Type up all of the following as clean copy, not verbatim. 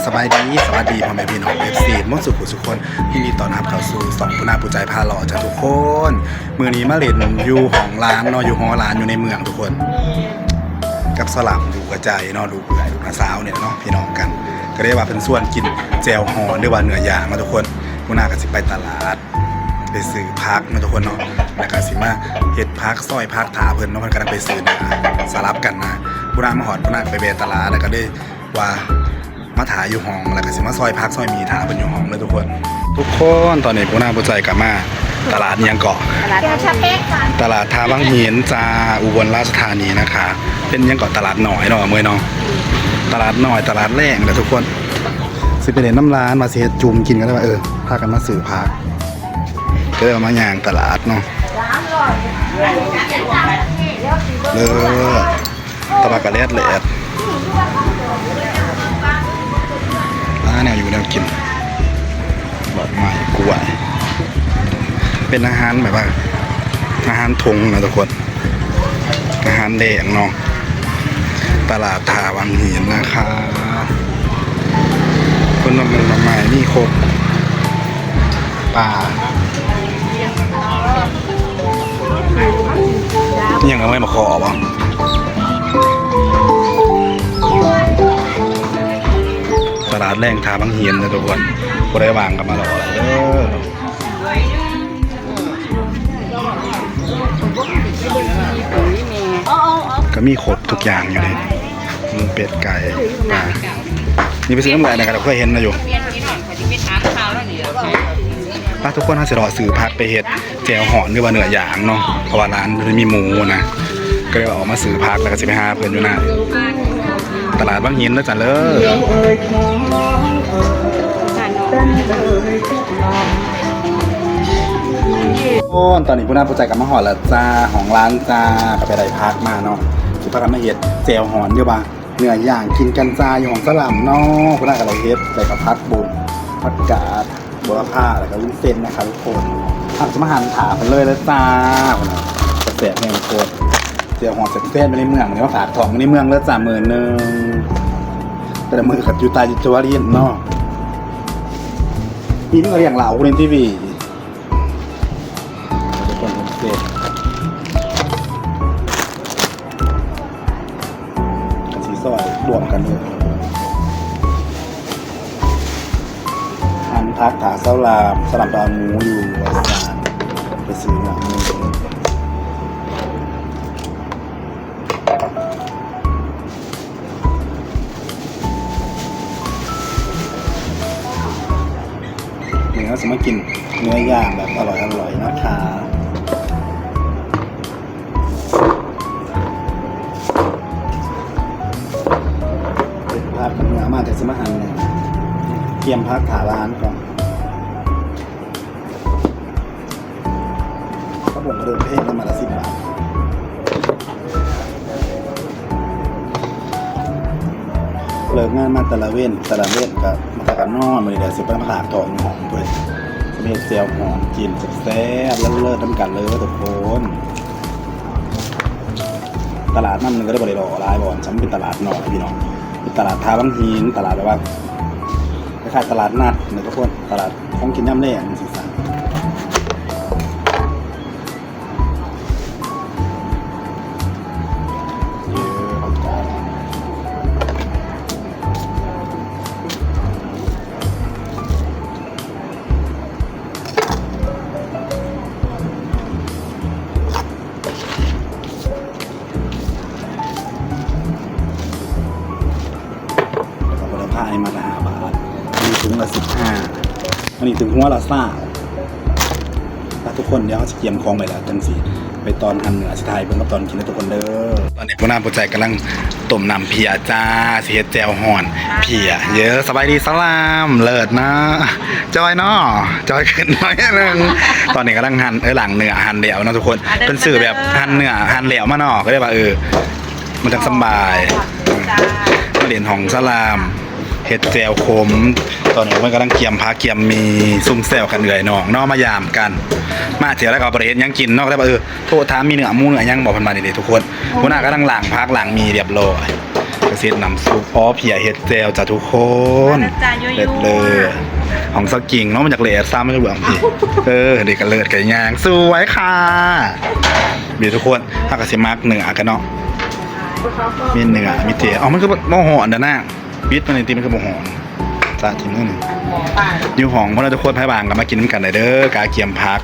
สบายดีสวัสดีพ่อแม่พี่น้องFCมุ่งสุขุสุขคนที่นี่ตอนรับเข้าสู่สองผู้นาผู้ใจพาหล่อจ้าทุกคนมือนี้มาเล่นอยู่ของร้านเนาะอยู่หอร้านอยู่ในเมืองทุกคนกับสลับดูกระจายเนาะดูเปื่อยดูนาสาวเนี่ยเนาะพี่น้องกันก็เรียกว่าเป็นส่วนกินแจวหอนหรือว่าเนื้อย่างมาทุกคนผู้นาก็สิไปตลาดไปซื้อพักนะทุกคนเนาะแล้วก็สิมาเฮ็ดพักซอยพักถาเพิ่นเนาะเพิ่นกำลังไปซื้อเนื้อสลับกันนะผู้นามาหอดผู้นาไปเบตลาดแล้วก็ได้ว่ามาถ่ายอยู่ห้องแล้วก็สิมาซอยพักซอยมีถ่าเป็นอยู่ห้องเลยทุกคนตอนนี้ผู้นาผู้ใจกลับมาตลาดยังเกาะตลาดชาเป๊กค่ะตลาดท่าบางเหียนจาอุบลราชธานีนะคะเป็นยังเกาะตลาดหน่อยเนาะเมื่อเนาะตลาดหน่อยตลาดแรงแต่ทุกคนสิไปเล่นน้ำร้านมาเสียจุ่มกินกันได้ว่าพากันมาสื่อพักก็เลยมาย่างตลาดเนาะเลยตลาดกระเล็ดแหลดแนวอยู่แนวกินแบบใหม่กล้วยเป็นอาหารแบบว่าอาหารทงนะทุกคนอาหารแดงเนาะตลาดท่าวังหินนะคะคนนำมาใหม่นี่ครบปลายังไม่มาขอป่ะตลาดแรงท่าบางเหียนนะทุกคนก็ได้วางกันมาหล่ออะไรก็มีครบทุกอย่างอยู่เลยมีเป็ดไก่ปลานี่ไปซื้อน้ำลายนะครับเราเคยเห็นนะอยู่ป้าทุกคนน่าจะรอซื้อพักไปเห็ดแจวหอนหรือว่าเนื้อย่างเนาะเพราะว่าร้านมันมีหมูนะก็เลยออกมาซื้อพักแล้วก็จะไปหาเพื่อนอยู่นะตลาดบางหินแล้วจ้ะเลยตอนนี้ผู้น่าผู้ใจกับมาหอดแล้วจ้าของร้านจ้าก็ไปได้พักมาเนาะคือพักกันมาเห็ดแจวหอนด้วยป่ะเนื้อย่างกินกันจ้าอยู่ของสลัมเนาะผู้น่ากับเราเห็ดใส่กับพักบุญผักกาดบัวผ้าแล้วก็วุ้นเส้นนะครับทุกคนทำจะมาหั่นถากันเลยแล้วจ้าจะเสียแห่งโคตรแจวหอนเสร็จเส้นไปในเมืองเลยว่าฝากของในเมืองแล้วจ้า10,000แต่มือขัดอยู่ตายอยู่ตัวเรียนเนาะนี่ก็เรียงเหล่าเรียนทีวีเด็ดกันสีซอยรวมกันเลยอันพักถาเส้าลามสลับดาวหมูอยู่วัดสานไปซื้อหนังนี่เราจะมากินเนื้อย่างแบบอร่อยนะคะพักเนื้อมาจากสมหันเนี่ยเตรียมพักถาร้านก่อนเขาบอกเดินเพศละมาละ10 บาทเลิกงานมาแต่ละเว้นกับมาจากกันนอนมาเดี๋ยวสิไปมาถากถอนหอมด้วยจะมีเจียวหอมกินแซ่บแล้วเลิศทำกันเลยทุกคนตลาดนั่นมันก็ได้บริโภคหลายบ่อนฉันเป็นตลาดนอกพี่น้องตลาดท่าบางหินตลาดแบบว่าคล้ายๆตลาดนัดนะทุกคนตลาดของกินน้ำแรงสีสันมาละ5 บาทมีถุงละ15อันนี้ถึงหัวละ20ถ้าทุกคนเดี๋ยวเขาจะเตรียมของไปแล้วจังสิไปตอนหั่นเนื้อสุดท้ายเพิ่งกับตอนกินแล้วทุกคนเด้อตอนนี้ผู้นำผู้ใจกำลังต้มน้ำเพียจ้าเสียแจวห่อนเพียเยอะสบายดีสลามเลิศนะจอยเนาะจอยขึ้นหน่อยนึงตอนนี้กำลังหั่นหลังเนื้อหั่นเหลวนะทุกคนเป็นสื่อแบบหั่นเนื้อหั่นเหลวมาเนาะก็ได้ว่ามันจะสบายมาเรียนของสลามเห็ดแจวขมตอนนี้มันกำลังเกียมพาเกียมมีซุ่มแซวกันเหนื่อยน้องนอกมายามกันมาเถียวแล้วก็ประเด็นยังกินนอกได้ป่ะโทษถามมีเนื้อหมูเนื้อยังบอกพันมาดีๆทุกคนหัวหน้าก็ตั้งหลังพักหลังมีเรียบร้อย เซตน้ำซุปอ๋อเพียเฮ็ดแจวจ้ะทุกคน มาจ้ายั่ว เด็ดเลยของสกิ่งเนาะมันจากเลดซ้ำไม่รู้หรอกพี่เด็กกันเลิศกันยางสวยค่ะเดี๋ยวทุกคนถ้ากระสิมักเนื้อกันเนาะมีเนื้อมีเตี๋ยอ๋อมันคือโมโหนเด้อนะบิดมันในตีมันคือโมโหนจ้าทีนึงอยู่ห้องเพราะเราทุกคนให้บางกันมากินน้ำกันได้เด้อกาเกียมพัก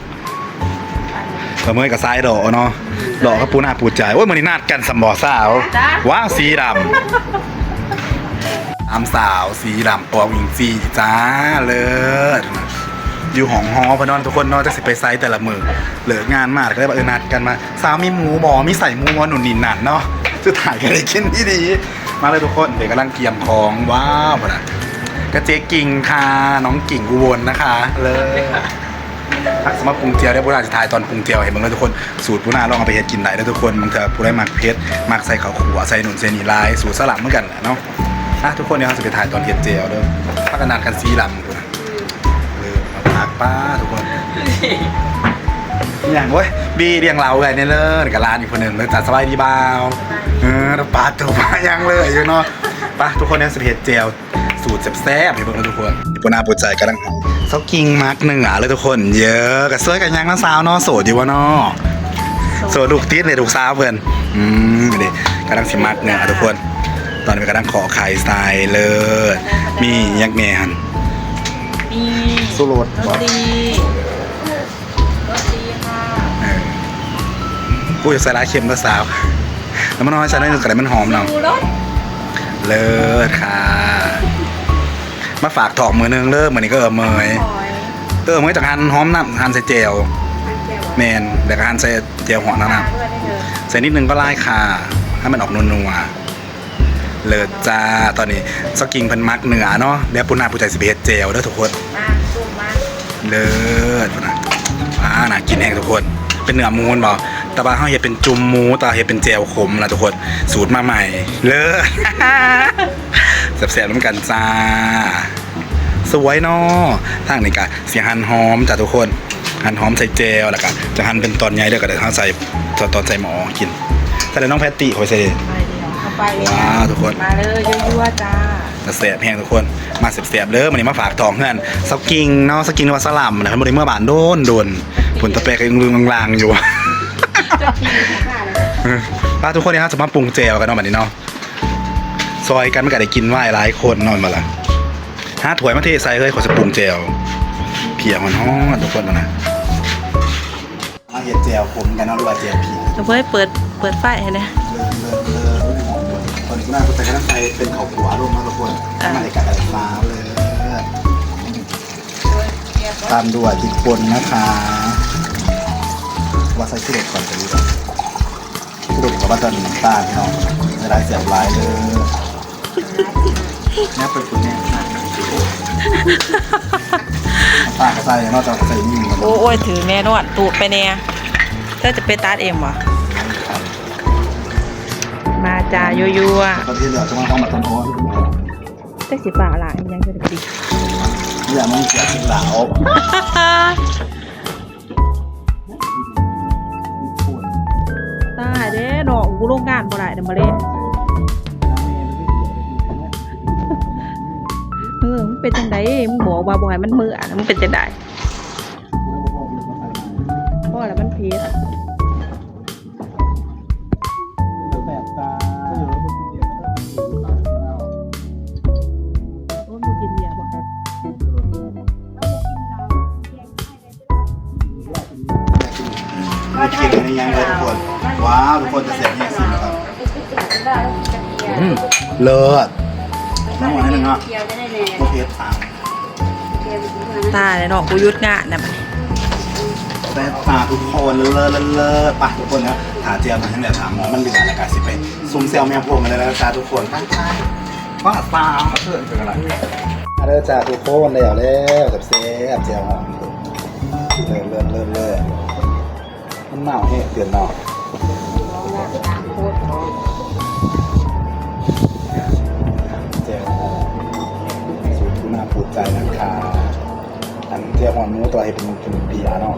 เมื่อกับซ้ายดอกเนาะดอกก็ปูหน้าปูใจโอ้ยมันนี่นาดกันสมบอสาวว้าวสีดำสาวสีดำปอวิงซีจ้าเลิศอยู่ห้องฮอพนอนทุกคนนอนจะสิไปไซต์แต่ละมือเหลืองานมากก็เลยบอกนัดกันมาสาวมีหมูบอมีใส่หมูหนุนนินหนันเนาะจะถ่ายกันได้กินที่ดีมาเลยทุกคนเดี๋ยวกำลังเกี่ยมของว้าวนะกระเจกิ่งค่ะน้องกิ่งอุบลนะคะเลยสมมติปรุงเจียวได้ผู้น่าจะทายตอนปรุงเจียวเห็นบ้างเลยทุกคนสูตรผู้น่าลองเอาไปเฮ็ดกินได้แล้วทุกคนบางเธอผู้ได้มักเพชรมักใส่ข้าวขัวใส่หนุนเซนีลายสูตรสลับเหมือนกันแหละเนาะทุกคนเนี่ยเขาจะไปถ่ายตอนเฮ็ดเจียวเด้อพักกันนานกันซีลำเลยมาพักป้าทุกคนอย่างเว้ยบีเรียงเราไงเนี่ยเลยกับร้านอีกคนหนึ่งเลยจัดสบายดีบ้าวปาตัวมายังเลยอยู่เนาะป้าทุกคนเนี่ยจะเฮ็ดเจียวสูตรแซ่บๆให้เบิ่งทุกคนผู้น่าปูใจกำลังเขากิ่งมักหนึ่งเลยทุกคนเยอะกับสวยกันยังน้าสาวเนาะโสดอยู่วะเนาะโสดลูกติดเลยลูกสาวเพื่อนเด็กกำลังสิมักเนี่ยทุกคนตอนนี้กำลังขอไข่ทรายเลยมียักษ์แม่หันมีสู้รสรสดีค่ะกูจะใส่ลายเค็มแล้วสาวแล้วมันน้อยใส่ได้หนึ่งกระไรมันหอมเนาะเลิศค่ะมาฝากถอกมือนึงเลิศเหมือนนี้ก็เมยจากหั่นหอมน้ำหั่นใส่เจลแมนเดี๋ยวหั่นใส่เจลหอมน้ำใส่นิดนึงก็ไล่ค่ะให้มันออกนัวเลิศจ้าตอนนี้สกิ้งพันมักเหนือเนาะเดี๋ยวปุณาผู้ใจสิบเอ็ดเจลเด้อทุกคนเลิศปุณาน่ากินแห้งทุกคนเป็นเนื้อมูนบ่ตาบ้าเขาเห็ดเป็นจุ่มหมูตาเห็ดเป็นเจลขมนะทุกคนสูตรมาใหม่เลิศแซ่บๆน้ำกันจ้าสวยเนาะทางนี้กะเสียงหั่นหอมจ้าทุกคนหั่นหอมใส่เจลแล้วก็จะหั่นเป็นตอนใหญ่เดี๋ยวก็เดี๋ยวเขาใส่ตอนใส่หมอกินแต่แล้วน้องแพตตี้คอยใส่ว้าวทุกคนมาเลยยั่วๆจ้าแซ่บแห้งทุกคนมาแซ่บๆเด้อวันนี้มาฝากทองเพื่อนสกิ้งเนาะสกิ้งว่าสลัมนะครับบริเมื่อบานโดนผลตะเปกยังลืมลางๆอยู่ป้าทุกคนเนี่ยจะมาปรุงเจลกันเนาะแบบนี้เนาะซอยกันไม่กัดได้กินไหวหลายคนนอนมาละ5 ถ้วยมาเทใส่เลยขอจะปรุงเจลเพียมันฮ้อนทุกคนนะมาเห็ดเจลผมกันเนาะหรือว่าเจลผีเราเพิ่งเปิดไฟให้นะตอนนี้ก็น่าจะใส่กันใส่เป็นข้าวขัวรวมมาทุกคนมาเลยกัดอะไรฟ้าเลยตามด้วยพริกป่นนะคะว่าใส่ชุดเด็ดก่อนจะดีกว่าชุดเด็ดกับว่าจะมีน้ำตาลพี่น้องจะได้เสียบลายเลยแม่เป็นคุณแม่ตาก็ใส่นอกจากใส่นี่โอ้ยถือแม่นวดตูไปเนี่ยถ้าจะไปตัดเองวะมาจ้ายั่วตอนที่เหลือจะมาต้องมาทำโอ้เจ๊สิบาทละยังจะดีอย่ามันเสียสิเหลาตายเด้ดอกกูโรงงานบ่ได้เดี๋ยวมาเล่นมันเป็นจังไดมึงบอกว่าบ่ให้มันมือมันเป็นจังไดเพราะอะไรมันเพี้ยไม่กินในยังเลยทุกคนว้าวทุกคนจะเสียบแห้งสิครับเลิศน้ำหวานให้หนึ่งอ่ะโอเคตาเลยเนาะกูยุดงานนะมันแต่ตาทุกคนเลิศปะทุกคนนะถาเจียวมาทั้งแบบถามหมอมันเหลือแล้วกันสิไปซุ่มเซลแมวพวงมาเลยนะจ้าทุกคนว่าตาเขาเถื่อนเป็นอะไรเลิศจ้าทุกคนแล้วแบบเสียบเจียวหอมเลิศมันหนาวให้เดือนหนาวเจียวหอมสูตรที่น่าภูมิใจนะคะอันเจียวหอมนู้ตัวให้เป็นปีอ่ะเนาะ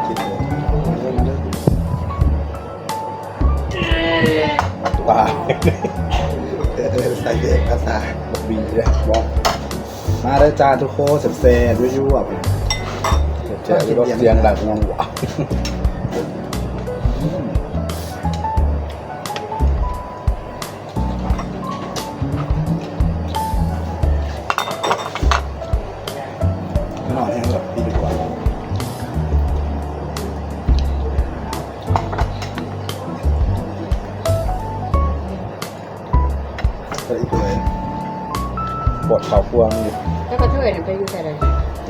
คิดเลยมาเลย ปลาใส่เด็กภาษาบักบีเลยบอกมาได้จานทุกโคเซ่ๆด้วยยั่วเจ๊ก็เสียงดังงงวะนอนแห้งแบบพี่ดีกว่าก็อีกเลยปวดเข่าพวงอยู่ แล้วก็เท่าไหร่ไปอยู่แต่ไหน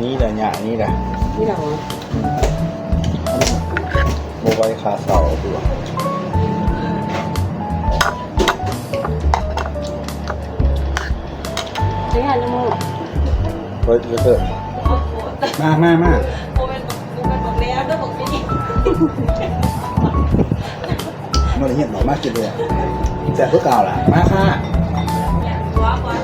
นี่แหละเนี่ยนี่แหละ นี่เรา โมบายคาเสาตัว ใช้งานยังโม่ เฮ้ยเกิดมาโมเป็นบอกแล้วด้วยบอกนี่ มันเห็นหนอมากกินเลยอ่ะแซ่บเพื่อเก่าล่ะมาค่ะ ว้าวว้าว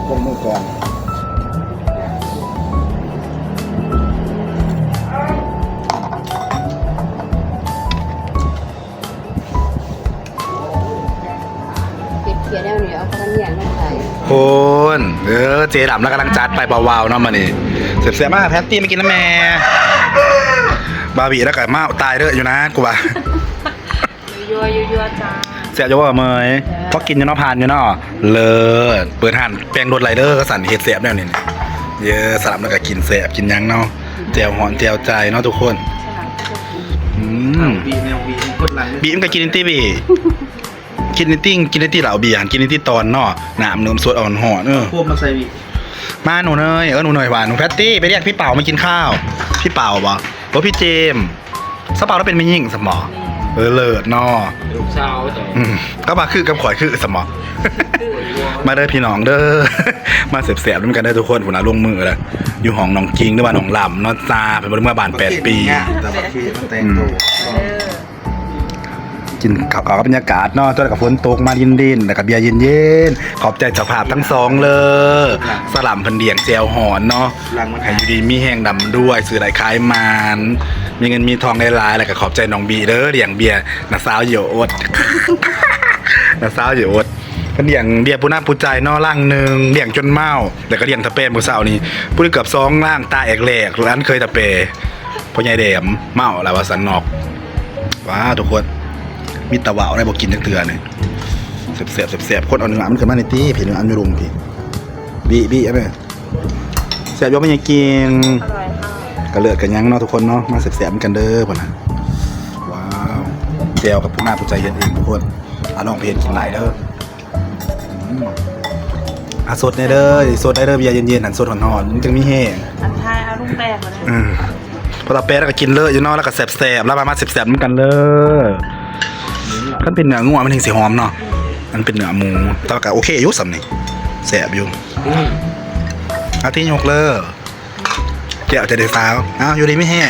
ลงมือก่อน ปิดเขียนแล้วเนี่ยเอาพันอย่างมาใส่ คุณเจดำแล้วกำลังจัดไปเบาๆเนาะมานี่เสียบๆมากแพตตี้ไม่กินนะแม่บาร์บี้แล้วก็มาตายเด้ออยู่นะกูว่า ยัวจ้า เสียบจะว่าเมยพอกินอยู่เนาะผ่านอยู่เนาะเลิศเปิดหั่นแป้งรถไรเดอร์ก็สั่นเห็ดเสียบแนวนี้เยอะสลับแล้วก็กินเสียบกินยังเนาะเจียวหอนเจียวใจเนาะทุกคนบีแนวบีคนไรบีมันก็กินตี้บีกินตี้เหล่าบีหันกินตี้ตอนเนาะน้ำนมสดอ่อนหอนพวกมาใส่บี มาหนูเนยหนูหน่อยหวานหนูแพตตี้ไปเรียกพี่เป่ามากินข้าวพี่เป่าบ่ว่าพี่เจมสเป่าแล้วเป็นไม่ยิ่งสมอเลิศเนาะ ลูกสาวแต่ ก็มาคือกับข่อยคือสมอ มาเด้อพี่น้องเด้อ มาเสียบๆด้วยกันได้อทุกคนผมนะลงมือแล้วอยู่ห้องน้องกิงหรือว่าน้องลำนอนซาเป็นเมื่อบาน8 ปี แต่บางทีมันแต่งตัว กินข้าวกับบรรยากาศเนาะตัวกับฝนตกมาดินๆแล้วกับเบียร์เย็นๆขอบใจเจ้าภาพทั้งสองเลยสลัมเพันเดียงเจียวหอนเนาะให้อยู่ดีมีแห้งดำด้วยสื่อไหลคล้ายมันมีเงินมีทองได้หลายแล้วก็ขอบใจน้องบีเด้อเลี้ยงเบียร์น้าสาวเหยียวอด น้าสาวเหยียวอดเพิ่นเลี้ยงเบียร์ปูน่าปูใจเนาะล่างหนึ่งเลี้ยงจนเมาแล้วก็เลี้ยงตะเป้มื้อเช้านี้พูดเกือบ2ล่างตาแอกแหลกร้านเคยตะเป้พ่อใหญ่แดมเมาแล้วว่าสันนอกว้าทุกคนมีตะวาวได้บอกกินจังเตือเนี่ยเสียบคนเอาเนื้อมันขึ้นมาในตี้ผีเนื้ออันไม่รุมพี่บีอะไรเสียบยกไม่ยังกิน อร่อยค่ะ กระเลือดกันยังเนาะทุกคนเนาะมาเสียบกันเด้อพ่อนะว้าวแจวกับผู้หน้าผู้ใจเย็นเองทุกคนลองเพจกินหลายเด้อสดในเด้อสดได้เด้อเบียร์เย็นๆหันสดหอนๆมันจึงมีแห้ง อันท้ายเอาลุงแตกมาเลย พอเราเป๊ะแล้วก็กินเลอะอยู่เนาะแล้วก็แสบๆแล้วมาแสบๆเหมือนกันเลยขั้นเป็นเนื้องัวมันถึงสีหอมเนาะมันเป็นเนื้อหมูแต่ก็โอเคอยู่สำนี่แสบอยู่เอาที่ยกเลยเกี่ยวจะได้สาวอยู่ดีไม่แห้ง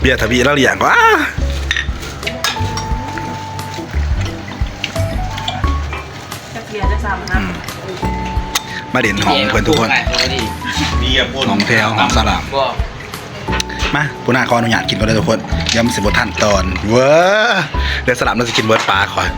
เบียร์ทวีแล้วเลี้ยงก็จะเกลียร์จะซ้ำนะ มาเด่นหอมเพื่อนทุกคนหอมแถวหอมสลับมาผู้หน้าขออนุญาตกินก็ได้ทุกคนย้ำสิบทันตอนเว้อเดี๋ยวสลับเราจะกินเบิร์ดปลาคอย